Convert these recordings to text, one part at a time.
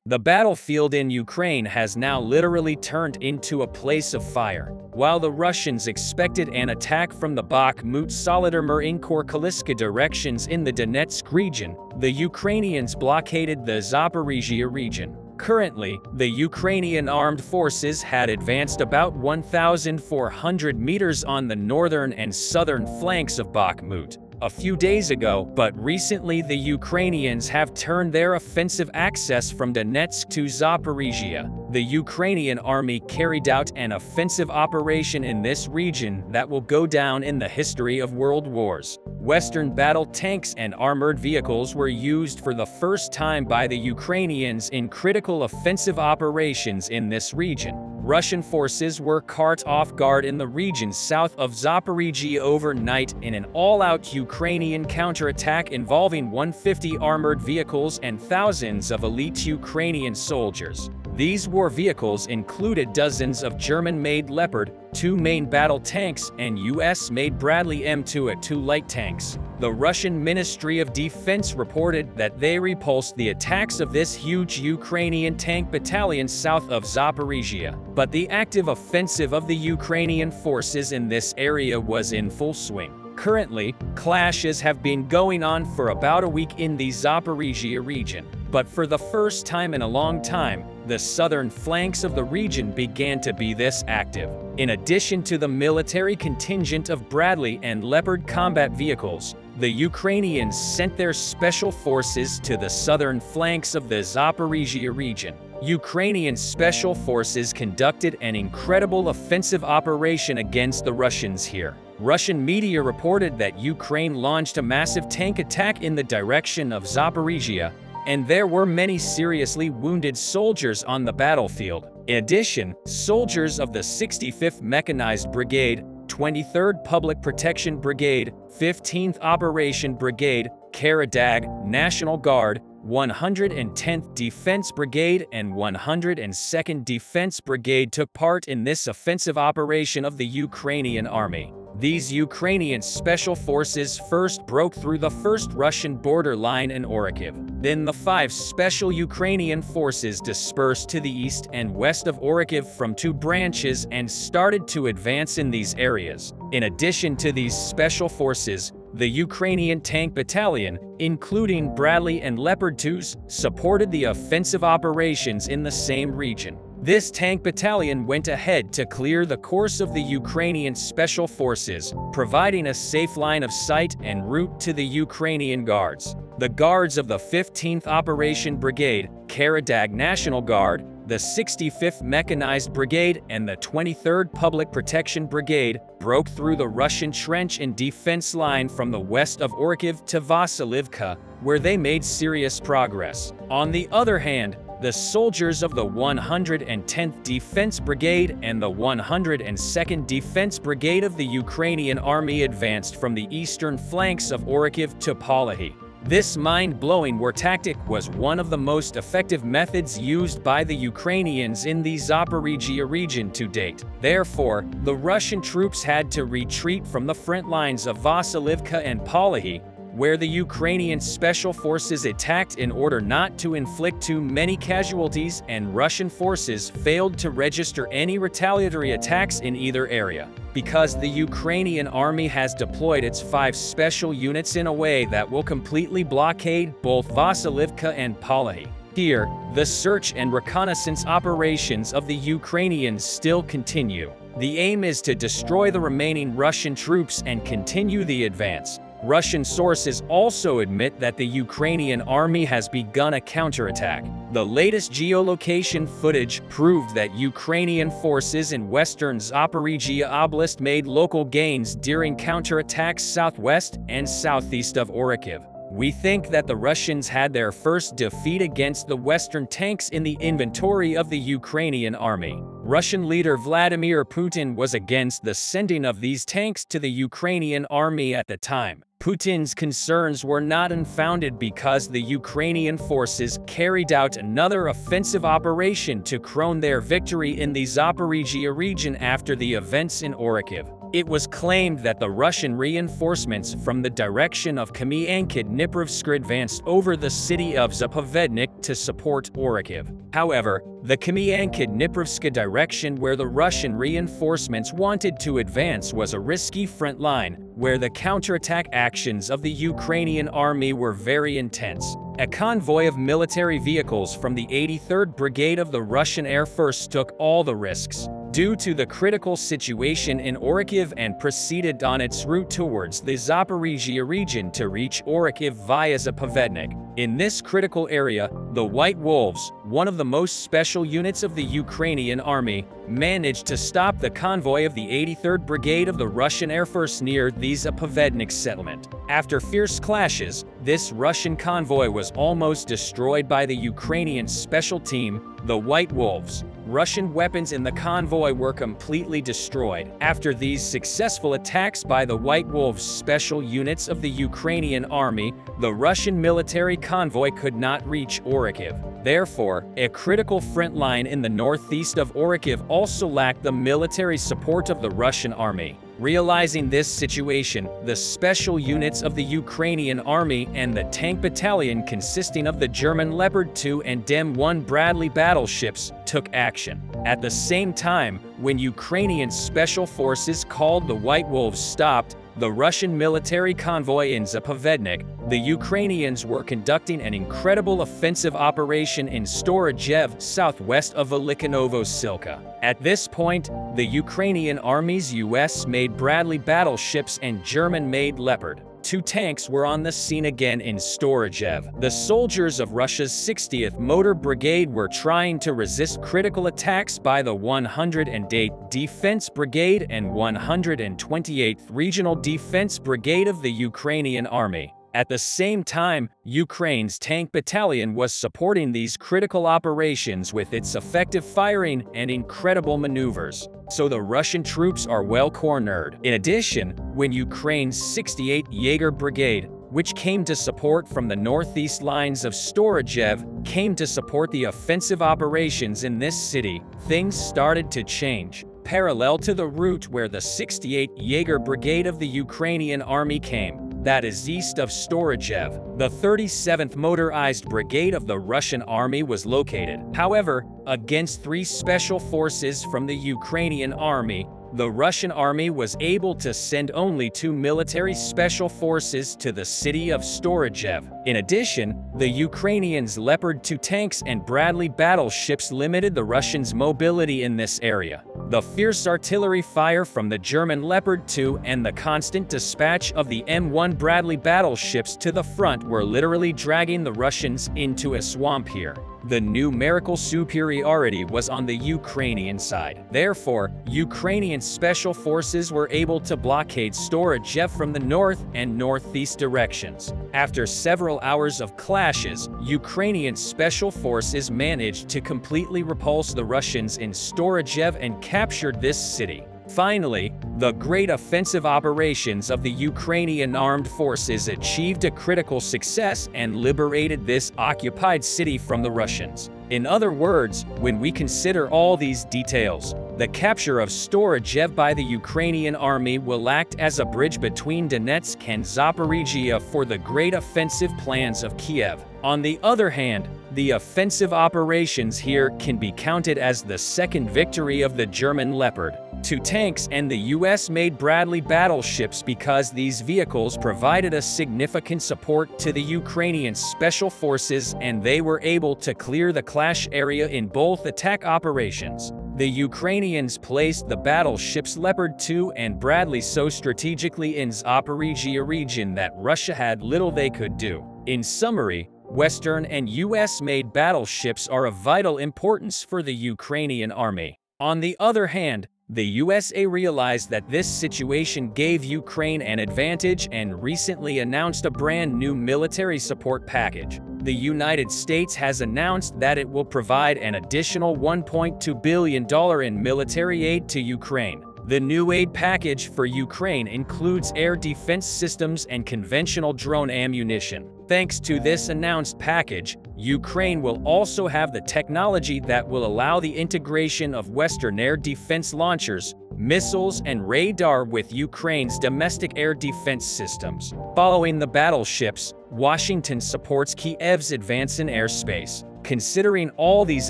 The battlefield in Ukraine has now literally turned into a place of fire. While the Russians expected an attack from the Bakhmut, Solidarmer Kaliska directions in the Donetsk region, the Ukrainians blockaded the Zaporizhzhia region. Currently, the Ukrainian armed forces had advanced about 1,400 meters on the northern and southern flanks of Bakhmut a few days ago, but recently the Ukrainians have turned their offensive access from Donetsk to Zaporizhzhia. The Ukrainian army carried out an offensive operation in this region that will go down in the history of world wars. Western battle tanks and armored vehicles were used for the first time by the Ukrainians in critical offensive operations in this region. Russian forces were caught off guard in the region south of Zaporizhzhia overnight in an all-out Ukrainian counterattack involving 150 armored vehicles and thousands of elite Ukrainian soldiers. These war vehicles included dozens of German-made Leopard 2 main battle tanks and US-made Bradley M2A2 light tanks. The Russian Ministry of Defense reported that they repulsed the attacks of this huge Ukrainian tank battalion south of Zaporizhzhia. But the active offensive of the Ukrainian forces in this area was in full swing. Currently, clashes have been going on for about a week in the Zaporizhzhia region. But for the first time in a long time, the southern flanks of the region began to be this active. In addition to the military contingent of Bradley and Leopard combat vehicles, the Ukrainians sent their special forces to the southern flanks of the Zaporizhzhia region. Ukrainian special forces conducted an incredible offensive operation against the Russians here. Russian media reported that Ukraine launched a massive tank attack in the direction of Zaporizhzhia, and there were many seriously wounded soldiers on the battlefield. In addition, soldiers of the 65th Mechanized Brigade, 23rd Public Protection Brigade, 15th Operation Brigade, Counterattack, National Guard, 110th Defense Brigade and 102nd Defense Brigade took part in this offensive operation of the Ukrainian army. These Ukrainian special forces first broke through the first Russian border line in Orikhiv. Then the 5 special Ukrainian forces dispersed to the east and west of Orikhiv from 2 branches and started to advance in these areas. In addition to these special forces, the Ukrainian tank battalion, including Bradley and Leopard 2s, supported the offensive operations in the same region. This tank battalion went ahead to clear the course of the Ukrainian special forces, providing a safe line of sight and route to the Ukrainian guards. The guards of the 15th Operation Brigade, Counterattack National Guard, the 65th Mechanized Brigade and the 23rd Public Protection Brigade broke through the Russian trench and defense line from the west of Orikhiv to Vasilivka, where they made serious progress. On the other hand, the soldiers of the 110th Defense Brigade and the 102nd Defense Brigade of the Ukrainian Army advanced from the eastern flanks of Orikhiv to Polihi. This mind-blowing war tactic was one of the most effective methods used by the Ukrainians in the Zaporizhzhia region to date. Therefore, the Russian troops had to retreat from the front lines of Vasilivka and Polihi, where the Ukrainian special forces attacked in order not to inflict too many casualties, and Russian forces failed to register any retaliatory attacks in either area. Because the Ukrainian army has deployed its 5 special units in a way that will completely blockade both Vasilivka and Polihi. Here, the search and reconnaissance operations of the Ukrainians still continue. The aim is to destroy the remaining Russian troops and continue the advance. Russian sources also admit that the Ukrainian army has begun a counterattack. The latest geolocation footage proved that Ukrainian forces in western Zaporizhzhia Oblast made local gains during counterattacks southwest and southeast of Orikhiv. We think that the Russians had their first defeat against the Western tanks in the inventory of the Ukrainian army. Russian leader Vladimir Putin was against the sending of these tanks to the Ukrainian army at the time. Putin's concerns were not unfounded because the Ukrainian forces carried out another offensive operation to crown their victory in the Zaporizhzhia region after the events in Orikhiv. It was claimed that the Russian reinforcements from the direction of Kamyankid-Dniprovsk advanced over the city of Zaporizhzhia to support Orikhiv. However, the Kamyankid-Dniprovsk direction where the Russian reinforcements wanted to advance was a risky front line, where the counterattack actions of the Ukrainian army were very intense. A convoy of military vehicles from the 83rd Brigade of the Russian Air Force took all the risks due to the critical situation in Orikhiv and proceeded on its route towards the Zaporizhzhia region to reach Orikhiv via Zaporizhzhia. In this critical area, the White Wolves, one of the most special units of the Ukrainian army, managed to stop the convoy of the 83rd Brigade of the Russian Air Force near the Zaporizhzhia settlement. After fierce clashes, this Russian convoy was almost destroyed by the Ukrainian special team, the White Wolves. Russian weapons in the convoy were completely destroyed. After these successful attacks by the White Wolves special units of the Ukrainian army, the Russian military convoy could not reach Orikhiv. Therefore, a critical front line in the northeast of Orikhiv also lacked the military support of the Russian army. Realizing this situation, the special units of the Ukrainian army and the tank battalion consisting of the German Leopard 2 and Dem-1 Bradley battleships took action. At the same time, when Ukrainian special forces called the White Wolves stopped the Russian military convoy in Zaporizhzhia, the Ukrainians were conducting an incredible offensive operation in Zaporizhzhia, southwest of Velika Novosilka. At this point, the Ukrainian army's US-made Bradley battleships and German-made Leopard 2 tanks were on the scene again in Zaporizhzhia. The soldiers of Russia's 60th Motor Brigade were trying to resist critical attacks by the 108th Defense Brigade and 128th Regional Defense Brigade of the Ukrainian Army. At the same time, Ukraine's tank battalion was supporting these critical operations with its effective firing and incredible maneuvers. So the Russian troops are well cornered. In addition, when Ukraine's 68th Jaeger Brigade, which came to support from the northeast lines of Zaporizhzhia, came to support the offensive operations in this city, things started to change. Parallel to the route where the 68th Jaeger Brigade of the Ukrainian Army came, that is east of Zaporizhzhia, the 37th Motorized Brigade of the Russian Army was located. However, against 3 special forces from the Ukrainian Army, the Russian army was able to send only 2 military special forces to the city of Zaporizhzhia. In addition, the Ukrainians' Leopard 2 tanks and Bradley battleships limited the Russians' mobility in this area. The fierce artillery fire from the German Leopard 2 and the constant dispatch of the M1 Bradley battleships to the front were literally dragging the Russians into a swamp here. The numerical superiority was on the Ukrainian side. Therefore, Ukrainian special forces were able to blockade Zaporizhzhia from the north and northeast directions. After several hours of clashes, Ukrainian special forces managed to completely repulse the Russians in Zaporizhzhia and captured this city. Finally, the great offensive operations of the Ukrainian armed forces achieved a critical success and liberated this occupied city from the Russians. In other words, when we consider all these details, the capture of Zaporizhzhia by the Ukrainian army will act as a bridge between Donetsk and Zaporizhzhia for the great offensive plans of Kiev. On the other hand, the offensive operations here can be counted as the second victory of the German Leopard 2 tanks and the US-made Bradley battleships because these vehicles provided a significant support to the Ukrainian special forces and they were able to clear the clash area in both attack operations. The Ukrainians placed the battleships Leopard 2 and Bradley so strategically in Zaporizhzhia region that Russia had little they could do. In summary, Western and US-made battleships are of vital importance for the Ukrainian army. On the other hand, the USA realized that this situation gave Ukraine an advantage and recently announced a brand new military support package. The United States has announced that it will provide an additional $1.2 billion in military aid to Ukraine. The new aid package for Ukraine includes air defense systems and conventional drone ammunition. Thanks to this announced package, Ukraine will also have the technology that will allow the integration of Western air defense launchers, missiles, and radar with Ukraine's domestic air defense systems. Following the battleships, Washington supports Kiev's advance in airspace. Considering all these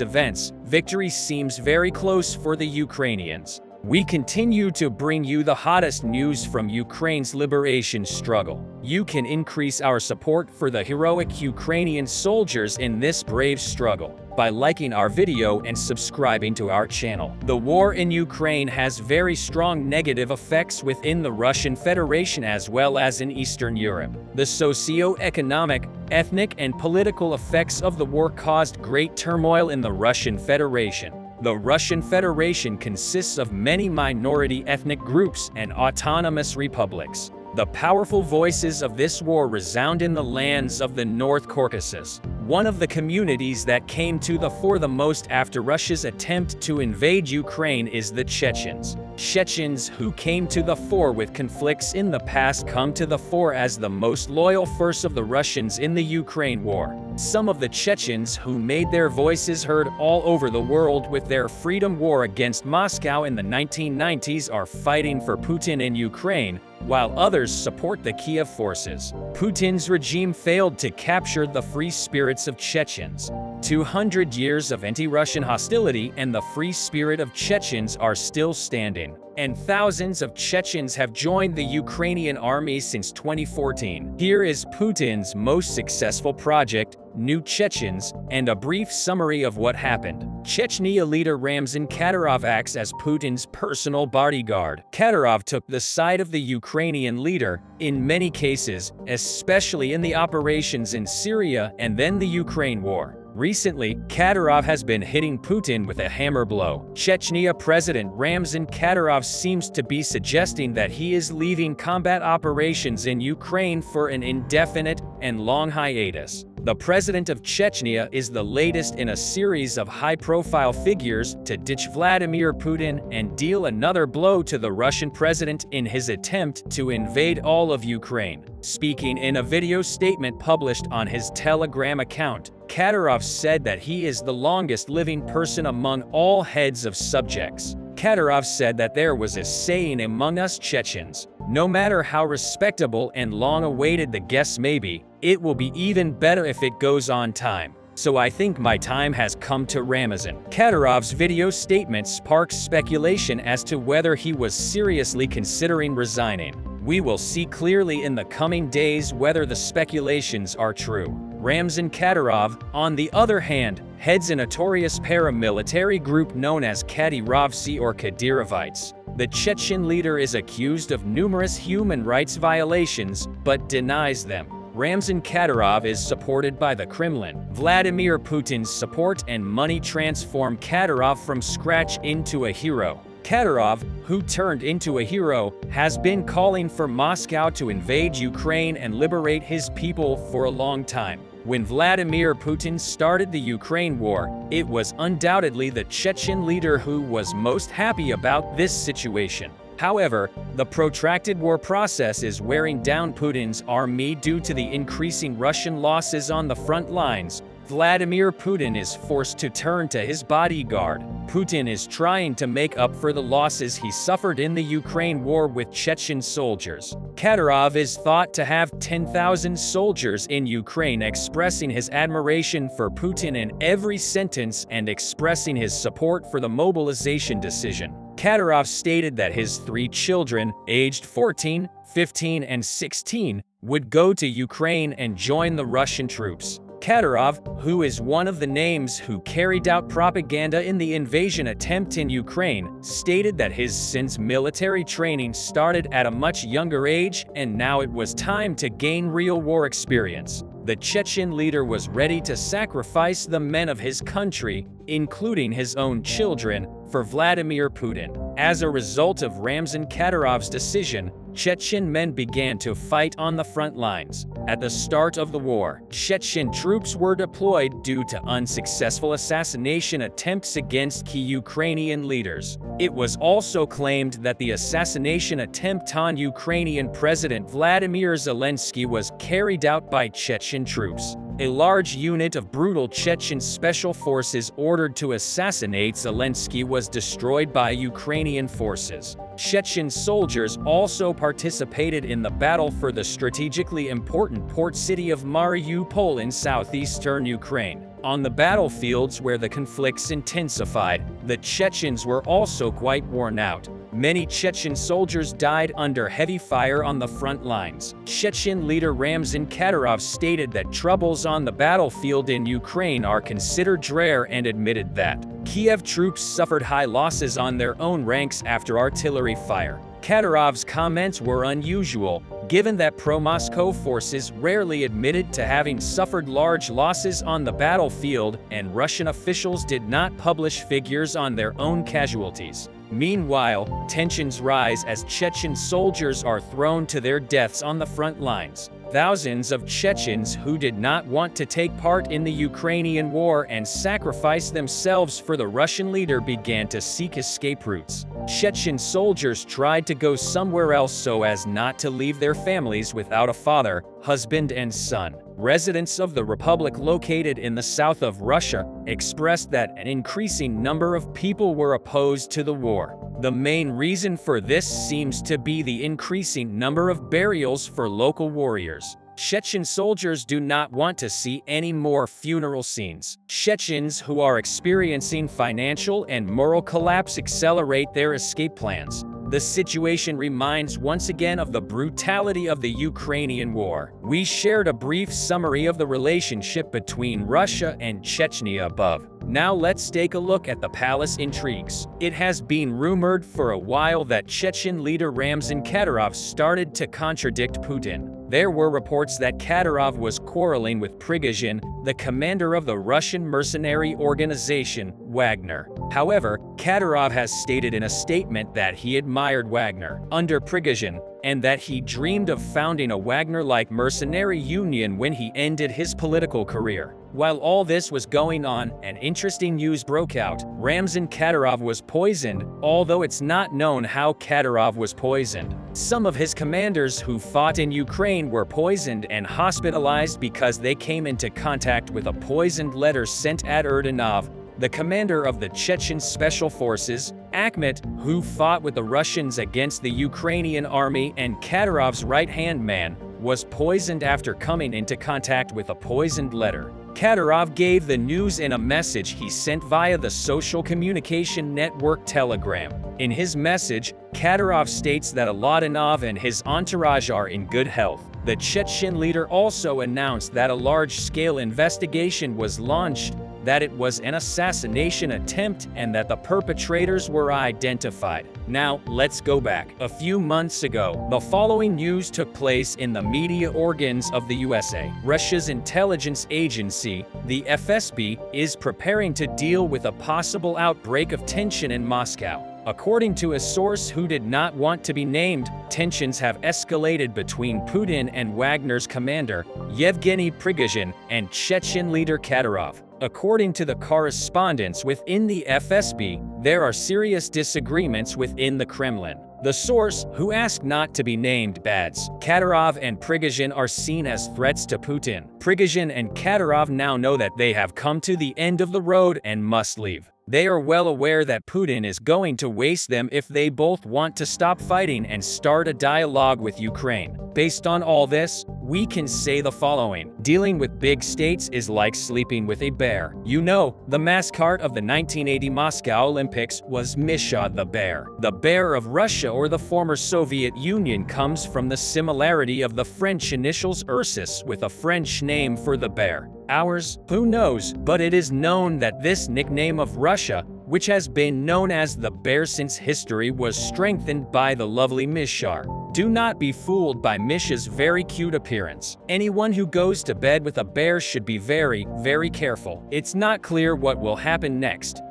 events, victory seems very close for the Ukrainians. We continue to bring you the hottest news from Ukraine's liberation struggle. You can increase our support for the heroic Ukrainian soldiers in this brave struggle by liking our video and subscribing to our channel. The war in Ukraine has very strong negative effects within the Russian Federation as well as in Eastern Europe. The socio-economic, ethnic, and political effects of the war caused great turmoil in the Russian Federation. The Russian Federation consists of many minority ethnic groups and autonomous republics. The powerful voices of this war resound in the lands of the North Caucasus. One of the communities that came to the fore the most after Russia's attempt to invade Ukraine is the Chechens. Chechens, who came to the fore with conflicts in the past, come to the fore as the most loyal force of the Russians in the Ukraine war. Some of the Chechens who made their voices heard all over the world with their freedom war against Moscow in the 1990s are fighting for Putin in Ukraine, while others support the Kiev forces. Putin's regime failed to capture the free spirits of Chechens. 200 years of anti-Russian hostility and the free spirit of Chechens are still standing, and thousands of Chechens have joined the Ukrainian army since 2014. Here is Putin's most successful project, New Chechens, and a brief summary of what happened. Chechnya leader Ramzan Kadyrov acts as Putin's personal bodyguard. Kadyrov took the side of the Ukrainian leader in many cases, especially in the operations in Syria and then the Ukraine war. Recently, Kadyrov has been hitting Putin with a hammer blow. Chechnya President Ramzan Kadyrov seems to be suggesting that he is leaving combat operations in Ukraine for an indefinite and long hiatus. The president of Chechnya is the latest in a series of high-profile figures to ditch Vladimir Putin and deal another blow to the Russian president in his attempt to invade all of Ukraine. Speaking in a video statement published on his Telegram account, Kadyrov said that he is the longest living person among all heads of subjects. Kadyrov said that there was a saying among us Chechens: no matter how respectable and long-awaited the guests may be, it will be even better if it goes on time. So I think my time has come to Ramzan. Kadyrov's video statement sparks speculation as to whether he was seriously considering resigning. We will see clearly in the coming days whether the speculations are true. Ramzan Kadyrov, on the other hand, heads a notorious paramilitary group known as Kadyrovцы or Kadyrovites. The Chechen leader is accused of numerous human rights violations, but denies them. Ramzan Kadyrov is supported by the Kremlin. Vladimir Putin's support and money transform Kadyrov from scratch into a hero. Kadyrov, who turned into a hero, has been calling for Moscow to invade Ukraine and liberate his people for a long time. When Vladimir Putin started the Ukraine war, it was undoubtedly the Chechen leader who was most happy about this situation. However, the protracted war process is wearing down Putin's army due to the increasing Russian losses on the front lines. Vladimir Putin is forced to turn to his bodyguard. Putin is trying to make up for the losses he suffered in the Ukraine war with Chechen soldiers. Kadyrov is thought to have 10,000 soldiers in Ukraine, expressing his admiration for Putin in every sentence and expressing his support for the mobilization decision. Kadyrov stated that his 3 children, aged 14, 15, and 16, would go to Ukraine and join the Russian troops. Kadyrov, who is one of the names who carried out propaganda in the invasion attempt in Ukraine, stated that his son's military training started at a much younger age and now it was time to gain real war experience. The Chechen leader was ready to sacrifice the men of his country, including his own children, for Vladimir Putin. As a result of Ramzan Kadyrov's decision, Chechen men began to fight on the front lines. At the start of the war, Chechen troops were deployed due to unsuccessful assassination attempts against key Ukrainian leaders. It was also claimed that the assassination attempt on Ukrainian President Vladimir Zelensky was carried out by Chechen troops. A large unit of brutal Chechen special forces ordered to assassinate Zelensky was destroyed by Ukrainian forces. Chechen soldiers also participated in the battle for the strategically important port city of Mariupol in southeastern Ukraine. On the battlefields where the conflicts intensified, the Chechens were also quite worn out. Many Chechen soldiers died under heavy fire on the front lines. Chechen leader Ramzan Kadyrov stated that troubles on the battlefield in Ukraine are considered rare and admitted that Kiev troops suffered high losses on their own ranks after artillery fire. Kadyrov's comments were unusual, given that pro-Moscow forces rarely admitted to having suffered large losses on the battlefield, and Russian officials did not publish figures on their own casualties. Meanwhile, tensions rise as Chechen soldiers are thrown to their deaths on the front lines. Thousands of Chechens who did not want to take part in the Ukrainian war and sacrifice themselves for the Russian leader began to seek escape routes. Chechen soldiers tried to go somewhere else so as not to leave their families without a father, husband and son. Residents of the republic located in the south of Russia expressed that an increasing number of people were opposed to the war. The main reason for this seems to be the increasing number of burials for local warriors. Chechen soldiers do not want to see any more funeral scenes. Chechens who are experiencing financial and moral collapse accelerate their escape plans. The situation reminds once again of the brutality of the Ukrainian war. We shared a brief summary of the relationship between Russia and Chechnya above. Now let's take a look at the palace intrigues. It has been rumored for a while that Chechen leader Ramzan Kadyrov started to contradict Putin. There were reports that Kadyrov was quarreling with Prigozhin, the commander of the Russian mercenary organization, Wagner. However, Kadyrov has stated in a statement that he admired Wagner under Prigozhin, and that he dreamed of founding a Wagner-like mercenary union when he ended his political career. While all this was going on, an interesting news broke out. Ramzan Kadyrov was poisoned, although it's not known how Kadyrov was poisoned. Some of his commanders who fought in Ukraine were poisoned and hospitalized because they came into contact with a poisoned letter sent at Erdanov, the commander of the Chechen Special Forces. Akhmet, who fought with the Russians against the Ukrainian army and Kadyrov's right-hand man, was poisoned after coming into contact with a poisoned letter. Kadyrov gave the news in a message he sent via the social communication network Telegram. In his message, Kadyrov states that Alautinov and his entourage are in good health. The Chechen leader also announced that a large-scale investigation was launched, that it was an assassination attempt, and that the perpetrators were identified. Now, let's go back. A few months ago, the following news took place in the media organs of the USA. Russia's intelligence agency, the FSB, is preparing to deal with a possible outbreak of tension in Moscow. According to a source who did not want to be named, tensions have escalated between Putin and Wagner's commander, Yevgeny Prigozhin, and Chechen leader Kadyrov. According to the correspondence within the FSB, there are serious disagreements within the Kremlin. The source, who asked not to be named, adds, Kadyrov and Prigozhin are seen as threats to Putin. Prigozhin and Kadyrov now know that they have come to the end of the road and must leave. They are well aware that Putin is going to waste them if they both want to stop fighting and start a dialogue with Ukraine. Based on all this, we can say the following. Dealing with big states is like sleeping with a bear. You know, the mascot of the 1980 Moscow Olympics was Misha the Bear. The bear of Russia or the former Soviet Union comes from the similarity of the French initials Ursus with a French name for the bear. Ours? Who knows? But it is known that this nickname of Russia, which has been known as the bear since history, was strengthened by the lovely Misha. Do not be fooled by Misha's very cute appearance. Anyone who goes to bed with a bear should be very, very careful. It's not clear what will happen next.